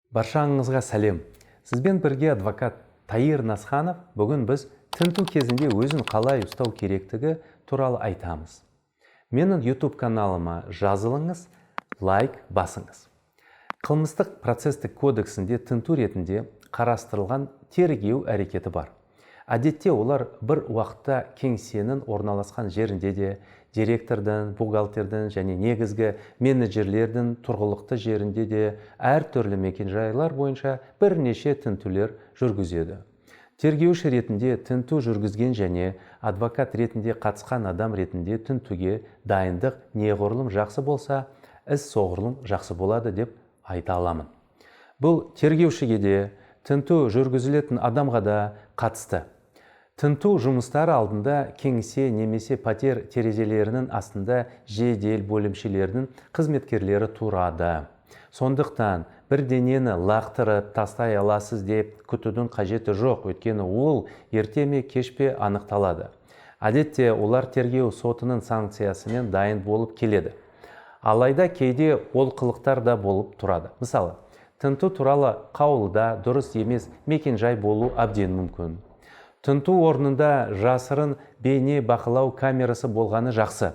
Баршаңызға сәлем. Сізбен бірге адвокат Таир Насханов. Бүгін біз тінту кезінде өзін қалай ұстау керектігі туралы айтамыз. Менің YouTube каналыма жазылыңыз, лайк басыңыз. Қылмыстық процестік кодексінде тінту ретінде қарастырылған тергеу әрекеті бар. Әдетте олар бір уақытта кеңсенің орналасқан жерінде де, директордың, бухгалтердің және негізгі менеджерлердің тұрғылықты жерінде де әртүрлі мекенжайлар бойынша бірнеше тінтулер жүргізеді. Тергеуші ретінде тінту жүргізген және адвокат ретінде қатысқан адам ретінде тінтуге дайындық неғұрлым жақсы болса, іс соғұрлым жақсы болады деп айта аламын. Бұл тергеушіге де, тінту жүргізілетін адамға да қатысты. Тінту жұмыстары алдында кеңсе немесе пәтер терезелерінің астында жедел бөлімшелердің қызметкерлері тұрады. Сондықтан бірдеңені лақтырып тастай аласыз деп күтудің қажеті жоқ, өйткені ол ерте ме кеш пе анықталады. Әдетте олар тергеу сотының санкциясымен дайын болып келеді. Алайда кейде олқылықтар да болып тұрады. Мысалы, тінту туралы қаулыда дұрыс емес мекенжай болу әбден мүмкін. Тінту орнында жасырын бейне бақылау камерасы болғаны жақсы.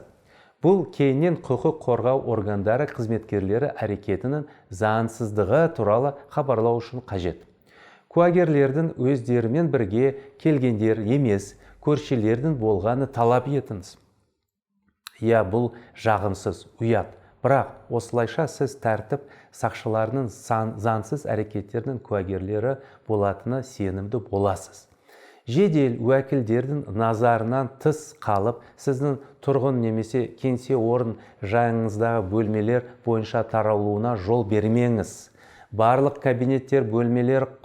Бұл кейіннен құқық қорғау органдары қызметкерлері әрекетінің заңсыздығы туралы хабарлау үшін қажет. Куәгерлердің өздерімен бірге келгендер емес, көршілердің болғаны талап етіңіз. Бұл жағымсыз, ұят. Бірақ осылайша сіз тәртіп сақшыларының заңсыз әрекеттердің куәгерлері болатыны сенімді боласыз. Жедел уәкілдердің назарынан тыс қалып, сіздің тұрғын немесе кеңсе орын жайыңыздағы бөлмелер бойынша таралуына жол бермеңіз. Барлық кабинеттер бөлмелер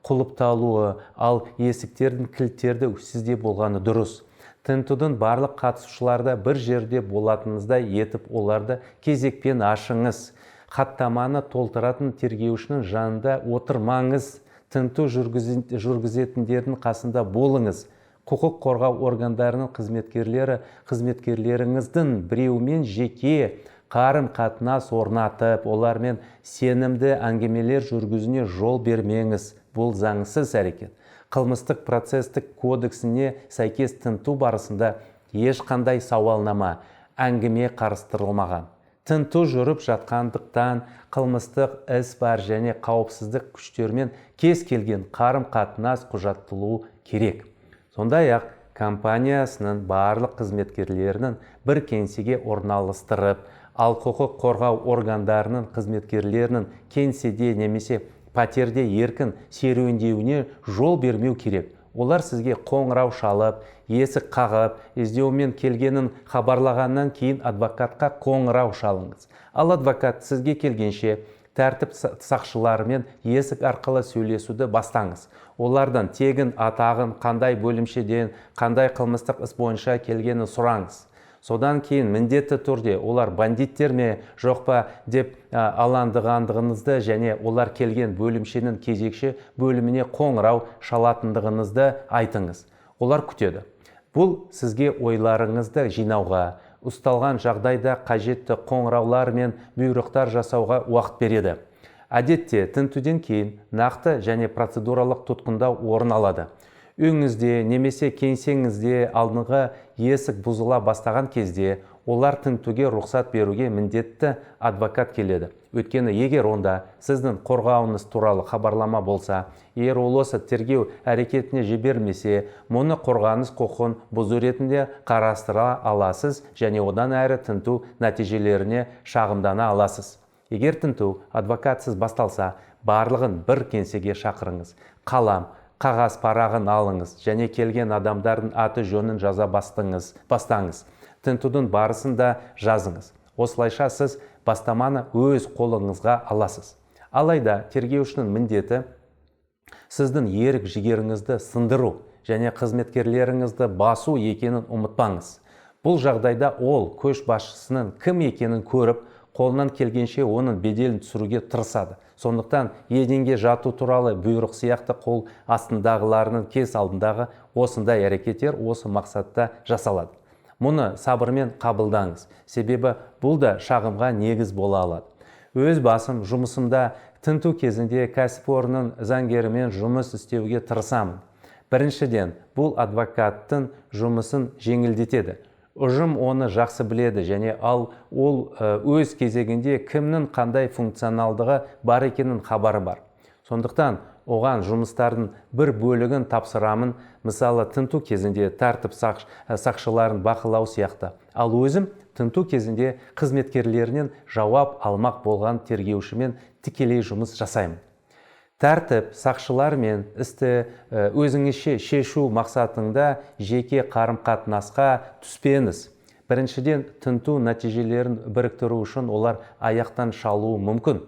құлыпталуы, ал есіктердің кілттерді сізде болғаны дұрыс. Тінтудің барлық қатысушыларда бір жерде болатыныңызда етіп оларды кезекпен ашыңыз. Хаттаманы толтыратын тергеушінің жанында отырмаңыз. Тінту жүргізетіндердің қасында болыңыз. Құқық қорғау органдарының қызметкерлеріңіздің біреумен жеке қарым-қатынас орнатып, олармен сенімді әңгімелер жүргізуіне жол бермеңіз. Бұл заңсыз әрекет. Қылмыстық процестік кодексіне сәйкес тінту барысында ешқандай сауалнама, әңгіме қарастырылмаған. Тінту жүріп жатқандықтан қылмыстық іс бар және қауіпсіздік күштермен кез келген қарым-қатынас құжатталуы керек. Сондай-ақ компаниясының барлық қызметкерлерінің бір кеңсеге орналастырып, ал құқық қорғау органдарының қызметкерлерінің кеңседе немесе пәтерде еркін серуендеуіне жол бермеу керек. Олар сізге қоңырау шалып, есік қағып, іздеумен келгенін хабарлағаннан кейін адвокатқа қоңырау шалыңыз. Ал адвокат сізге келгенше тәртіп сақшыларымен есік арқылы сөйлесуді бастаңыз. Олардан тегін атағын, қандай бөлімшеден, қандай қылмыстық іс бойынша келгенін сұраңыз. Содан кейін міндетті түрде олар бандиттер ме жоқ па деп алаңдағандығыңызды және олар келген бөлімшенің кезекші бөліміне қоңырау шалатындығыңызды айтыңыз. Олар күтеді. Бұл сізге ойларыңызды жинауға, ұсталған жағдайда қажетті қоңыраулар мен бұйрықтар жасауға уақыт береді. Әдетте тінтуден кейін нақты және процедуралық тұтқындау орын алады. Үйіңізде немесе кеңсеңізде алдыңғы есік бұзыла бастаған кезде олар тінтуге рұқсат беруге міндетті адвокат келеді. Өйткені егер онда сіздің қорғауыңыз туралы хабарлама болса, егер ол осы тергеу әрекетіне жібермесе, мұны қорғаныс құқығын бұзу ретінде қарастыра аласыз және одан әрі тінту нәтижелеріне шағымдана аласыз. Егер тінту адвокатсыз басталса, барлығын бір кеңсеге шақырыңыз. Қалам, қағаз парағын алыңыз және келген адамдардың аты жөнін жаза бастаңыз. Тінтудің барысында жазыңыз. Осылайша сіз бастаманы өз қолыңызға аласыз. Алайда тергеушінің міндеті сіздің ерік жігеріңізді сындыру және қызметкерлеріңізді басу екенін ұмытпаңыз. Бұл жағдайда ол көшбасшысының кім екенін көріп, қолынан келгенше оның беделін түсіруге тырысады. Сондықтан еденге жату туралы бұйрық сияқты қол астындағыларының кез алдындағы осындай әрекеттер осы мақсатта жасалады. Мұны сабырмен қабылдаңыз, себебі бұл да шағымға негіз бола алады. Өз басым жұмысымда тінту кезінде кәсіпорынның заңгерімен жұмыс істеуге тырысамын. Біріншіден, бұл адвокаттың жұмысын жеңілдетеді. Ұжым оны жақсы біледі және ол өз кезегінде кімнің қандай функционалдығы бар екенін хабары бар. Сондықтан оған жұмыстардың бір бөлігін тапсырамын, мысалы тінту кезінде тәртіп сақшыларын бақылау сияқты. Ал өзім тінту кезінде қызметкерлерінен жауап алмақ болған тергеушімен тікелей жұмыс жасаймын. Тәртіп сақшылармен істі өзіңізше шешу мақсатында жеке қарым-қатынасқа түспеңіз. Біріншіден, тінту нәтижелерін біріктіру үшін олар аяқтан шалуы мүмкін.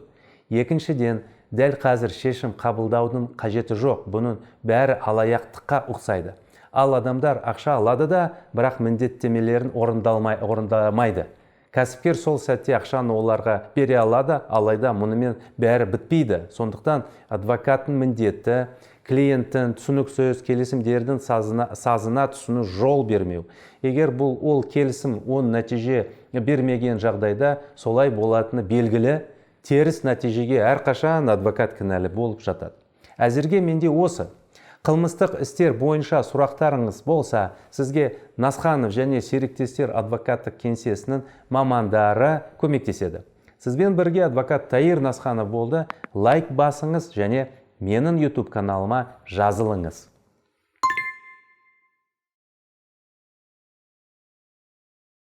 Екіншіден, дәл қазір шешім қабылдаудың қажеті жоқ. Бұның бәрі алаяқтыққа ұқсайды. Ал адамдар ақша алады да, бірақ міндеттемелерін орындамайды. Кәсіпкер сол сәтте ақшаны оларға бере алады, алайда мұнымен бәрі бітпейді. Сондықтан адвокаттың міндеті клиенттің түсініксіз келісімдердің сазына түсіну жол бермеу. Егер ол келісім оң нәтиже бермеген жағдайда солай болатыны белгілі, теріс нәтижеге әрқашан адвокат кінәлі болып жатады. Әзірге менде осы. Қылмыстық істер бойынша сұрақтарыңыз болса, сізге Насханов және серіктестер адвокаттық кеңсесінің мамандары көмектеседі. Сізбен бірге адвокат Таир Насханов болды. Лайк басыңыз және менің YouTube каналыма жазылыңыз.